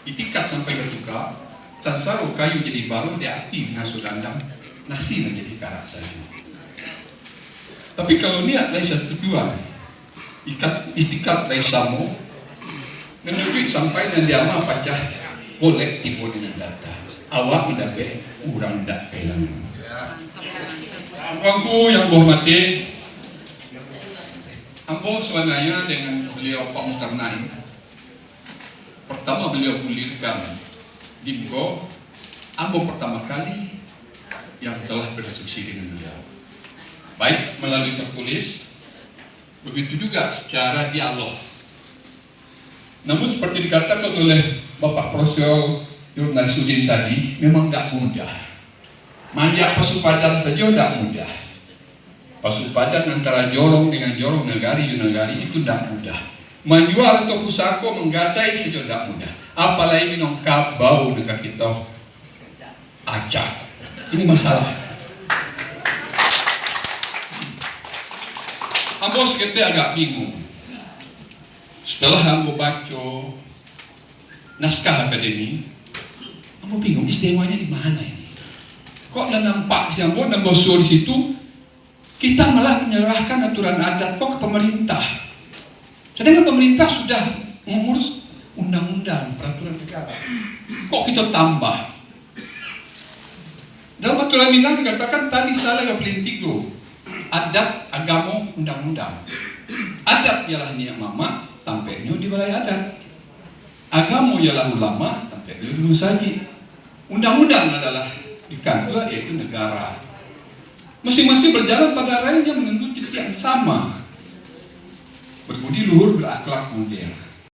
itikat sampai berbuka, sansaro kayu jadi baru, di api ngasuh dandang, nasi menjadi karak saja. Tapi kalau niat laisa tujuan, istikat laisa mo, menunjuk sampai dan diama pacah golek tipu dengan data. Awak mendapat urang dak pelang. Bangku yang boh mati, ambo sebenarnya dengan beliau Pak Mukhtar Naim. Pertama beliau gulirkan Dimgo, ambo pertama kali yang telah berdiskusi dengan beliau. Baik melalui tertulis, begitu juga secara dialog. Namun seperti dikatakan oleh Bapak Profesor Narsudin tadi, memang tidak mudah. Manjak Pasupadan saja tidak mudah. Pasupadan antara Jorong dengan Jorong, Nagari, Yunagari itu tidak mudah. Manjuar atau Pusako menggadai saja tidak mudah. Apalagi minum kabau dekat kita acak. Ini masalah. Ambo seketika agak bingung. Setelah ambo baca naskah akademi, ambo bingung istimewanya di mana ini. Kok dan nampak si ambo dan bosu di situ, kita malah menyerahkan aturan adat kok ke pemerintah. Sedangkan pemerintah sudah mengurus undang-undang peraturan negara. Kok kita tambah? Dalam aturan Minang dikatakan tadi salah gak pelintigo. Adat, agama, undang-undang. Adat ialah niat mama, tampaknya di balai adat. Agama ialah ulama, tampaknya dulu saja. Undang-undang adalah di kantor, yaitu negara. Masing-masing berjalan pada relnya menuju titik yang sama. Berbudi luhur, berakhlak mulia.